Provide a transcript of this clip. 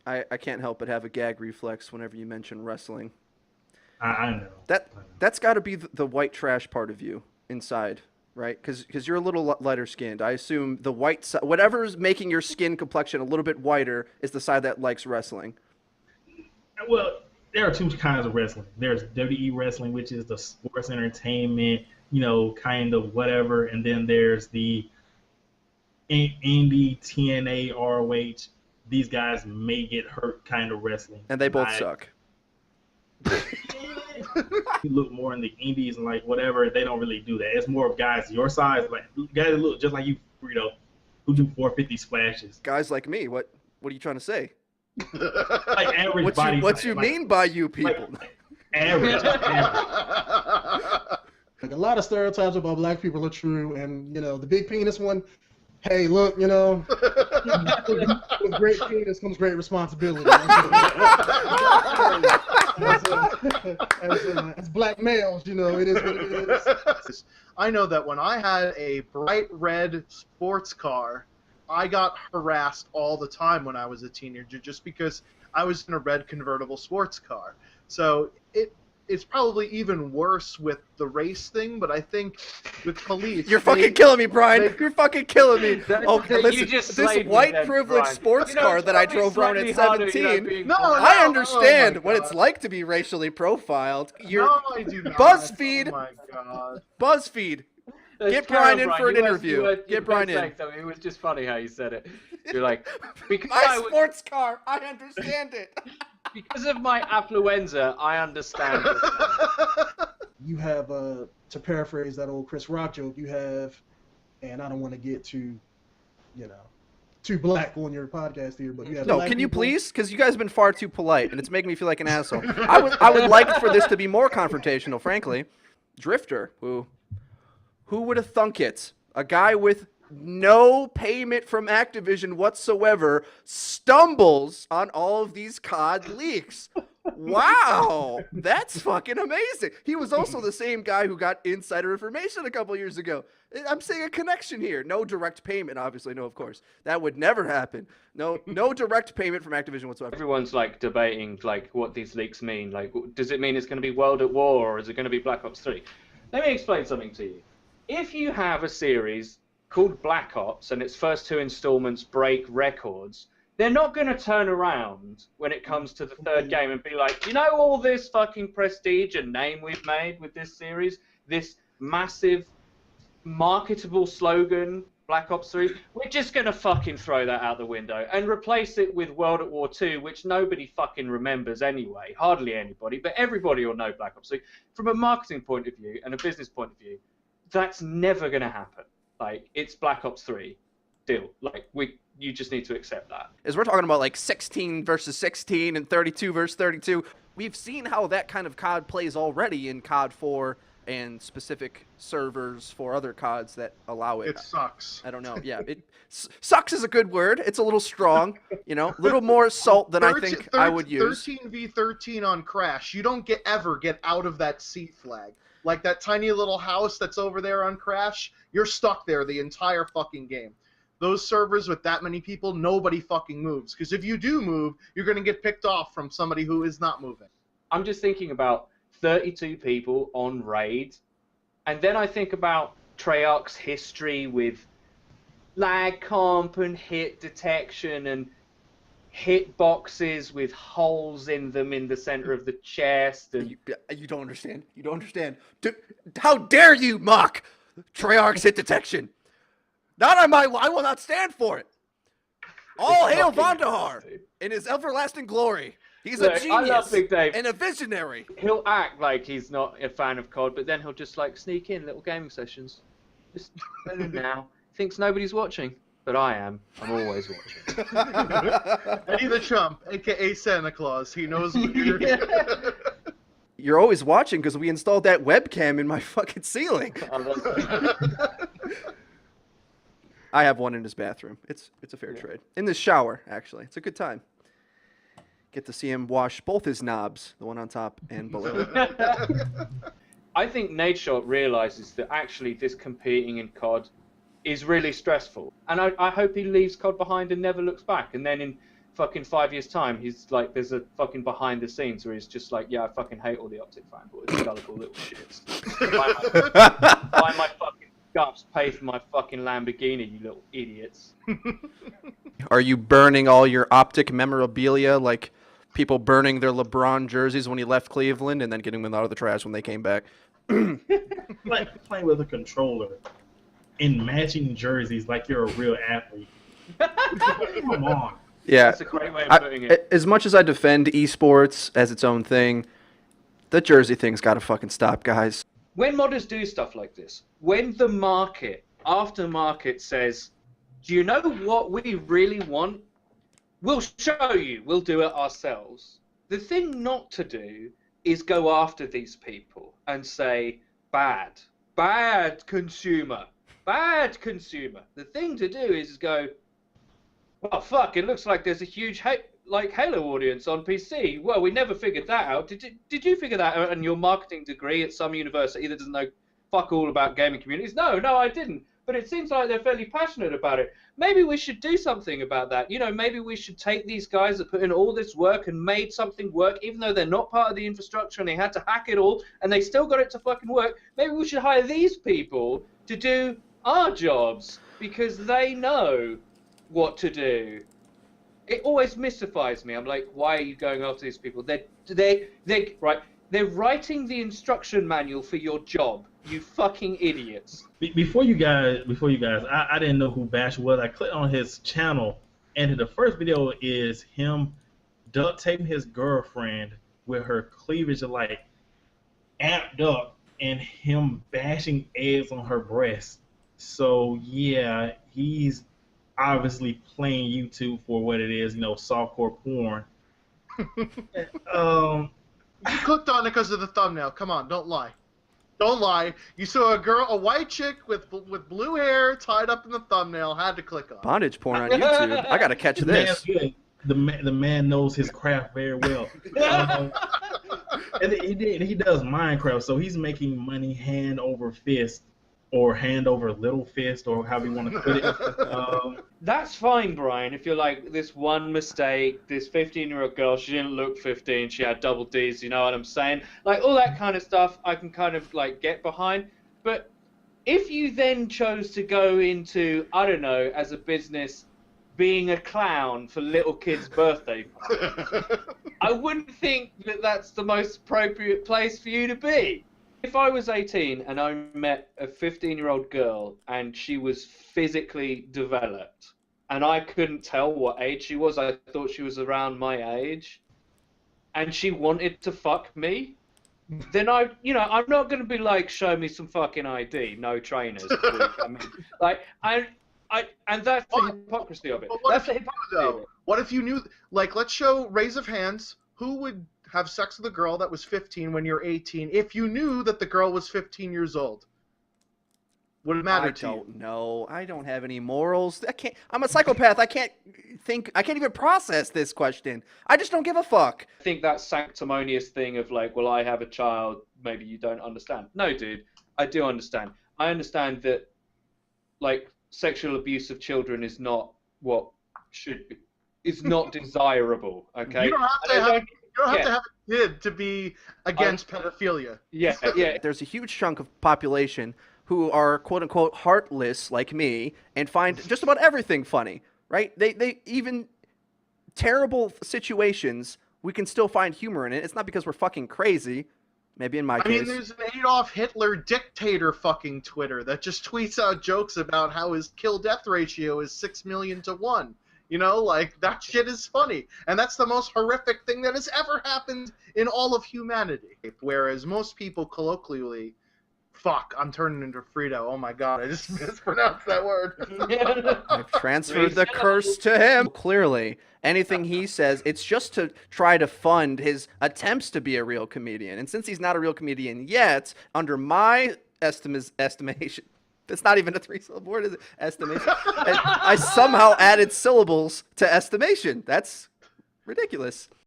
I can't help but have a gag reflex whenever you mention wrestling. I know. That I know. that's got to be the white trash part of you inside, right? Because you're a little lighter skinned. I assume the white side, whatever's making your skin complexion a little bit whiter, is the side that likes wrestling. Well, there are two kinds of wrestling. There's WWE wrestling, which is the sports entertainment, kind of whatever, and then there's the indie TNA ROH. These guys may get hurt kind of wrestling. And they both I suck. you look more in the indies and like whatever, they don't really do that. It's more of guys your size, like guys that look just like you, who do 450 splashes. Guys like me, what are you trying to say? Like average body. What you mean by you people? Like average. Like a lot of stereotypes about black people are true, and the big penis one. Hey, look, with great penis comes great responsibility. As black males, it is what it is. I know that when I had a bright red sports car, I got harassed all the time when I was a teenager just because I was in a red convertible sports car. So it's probably even worse with the race thing, but I think with police... You're fucking killing me, Brian. You're fucking killing me. You just this slayed me white then, privileged Brian. sports car that I drove around at 17. I understand what it's like to be racially profiled. No, I do not. BuzzFeed. Oh my God. BuzzFeed. Get Brian in for an interview. Get Brian in. It was just funny how you said it. You're like, because My sports car. I understand it. because of my affluenza, I understand it. You have, to paraphrase that old Chris Rock joke, you have, and I don't want to get too black on your podcast here, but you have. No, black can you people- please? Because you guys have been far too polite, and it's making me feel like an asshole. I would like for this to be more confrontational, frankly. Drifter, who would have thunk it? A guy with no payment from Activision whatsoever stumbles on all of these COD leaks. Wow, that's fucking amazing. He was also the same guy who got insider information a couple years ago. I'm seeing a connection here. No direct payment, obviously. No, of course. That would never happen. No direct payment from Activision whatsoever. Everyone's like debating like what these leaks mean. Like, does it mean it's going to be World at War or is it going to be Black Ops 3? Let me explain something to you. If you have a series called Black Ops and its first two installments break records, they're not going to turn around when it comes to the third game and be like, all this fucking prestige and name we've made with this series, this massive marketable slogan, Black Ops 3, we're just going to fucking throw that out the window and replace it with World at War 2, which nobody fucking remembers anyway, hardly anybody, but everybody will know Black Ops 3. From a marketing point of view and a business point of view, that's never going to happen. Like, it's Black Ops 3. Deal. Like, you just need to accept that. As we're talking about like 16 versus 16 and 32 versus 32, we've seen how that kind of COD plays already in COD 4 and specific servers for other CODs that allow it. It sucks. I don't know. Yeah, sucks is a good word. It's a little strong, a little more salt than I think I would use. 13v13 on Crash. You don't ever get out of that C flag. Like that tiny little house that's over there on Crash, you're stuck there the entire fucking game. Those servers with that many people, nobody fucking moves. Because if you do move, you're going to get picked off from somebody who is not moving. I'm just thinking about 32 people on raid, and then I think about Treyarch's history with lag comp and hit detection and hit boxes with holes in them in the center of the chest. And You don't understand. You don't understand. How dare you mock Treyarch's hit detection? Not on my. I will not stand for it. All hail Vandahar in his everlasting glory. He's a Look, I love genius Big Dave. and a visionary. He'll act like he's not a fan of COD, but then he'll just like sneak in little gaming sessions. Just now. Thinks nobody's watching, but I am. I'm always watching. Eddie the Trump, a.k.a. Santa Claus. He knows what you're... You're always watching because we installed that webcam in my fucking ceiling. I have one in his bathroom. It's a fair trade. In the shower, actually. It's a good time. Get to see him wash both his knobs, the one on top and below. I think Nadeshot realizes that actually this competing in COD is really stressful. And I hope he leaves COD behind and never looks back. And then in fucking 5 years time, he's like, there's a fucking behind the scenes where he's just like, yeah, I fucking hate all the Optic fanboys, gullible little shits. Buy my fucking guts, pay for my fucking Lamborghini, you little idiots. Are you burning all your Optic memorabilia, like people burning their LeBron jerseys when he left Cleveland and then getting them out of the trash when they came back? Like playing with a controller in matching jerseys like you're a real athlete. Come on. Yeah. That's a great way of putting it. As much as I defend esports as its own thing, the jersey thing's got to fucking stop, guys. When modders do stuff like this, when the aftermarket says, do you know what we really want? We'll show you. We'll do it ourselves. The thing not to do is go after these people and say, bad consumer. The thing to do is go, well, fuck, it looks like there's a huge Halo audience on PC. Well, we never figured that out. Did you figure that out in your marketing degree at some university that doesn't know fuck all about gaming communities? No, I didn't. But it seems like they're fairly passionate about it. Maybe we should do something about that. You know, maybe we should take these guys that put in all this work and made something work, even though they're not part of the infrastructure and they had to hack it all, and they still got it to fucking work. Maybe we should hire these people to do our jobs because they know what to do. It always mystifies me. I'm like, why are you going after these people? They're writing the instruction manual for your job. You fucking idiots. Before you guys, I didn't know who Bash was. I clicked on his channel, and the first video is him duct taping his girlfriend with her cleavage like amped up, and him bashing eggs on her breast. So yeah, he's obviously playing YouTube for what it is, you know, softcore porn. You clicked on it because of the thumbnail. Come on, don't lie. Don't lie. You saw a white chick with blue hair tied up in the thumbnail. Had to click on. Bondage porn on YouTube. I gotta catch this. The man knows his craft very well. And he does Minecraft, so he's making money hand over fist, or hand over little fist, or however you want to put it. That's fine, Brian, if you're like, this one mistake, this 15-year-old girl, she didn't look 15, she had double Ds, you know what I'm saying? Like, all that kind of stuff I can kind of, like, get behind. But if you then chose to go into, I don't know, as a business, being a clown for little kids' birthday parties, I wouldn't think that that's the most appropriate place for you to be. If I was 18 and I met a 15-year-old girl and she was physically developed and I couldn't tell what age she was, I thought she was around my age, and she wanted to fuck me, then I'm not going to be like, show me some fucking ID, no trainers. I mean, like, and that's the hypocrisy of it. That's the hypocrisy of it. What if you knew, like, let's show raise of hands, who would have sex with a girl that was 15 when you're 18 if you knew that the girl was 15 years old? Would it matter to you? I don't know. I don't have any morals. I'm a psychopath. I can't even process this question. I just don't give a fuck. I think that sanctimonious thing of like, well, I have a child, maybe you don't understand. No, dude, I do understand. I understand that, like, sexual abuse of children is not what should be. It's not desirable, okay? You don't have to have a kid to be against pedophilia. Yeah. There's a huge chunk of population who are quote-unquote heartless like me and find just about everything funny, right? They even terrible situations, we can still find humor in it. It's not because we're fucking crazy. Maybe in my case. I mean, there's an Adolf Hitler dictator fucking Twitter that just tweets out jokes about how his kill-death ratio is 6 million to 1. You know, like, that shit is funny. And that's the most horrific thing that has ever happened in all of humanity. Whereas most people colloquially, fuck, I'm turning into Frito. Oh my god, I just mispronounced that word. I've transferred the curse to him. Clearly, anything he says, it's just to try to fund his attempts to be a real comedian. And since he's not a real comedian yet, under my estimation, it's not even a 3-syllable word, is it? Estimation. And I somehow added syllables to estimation. That's ridiculous.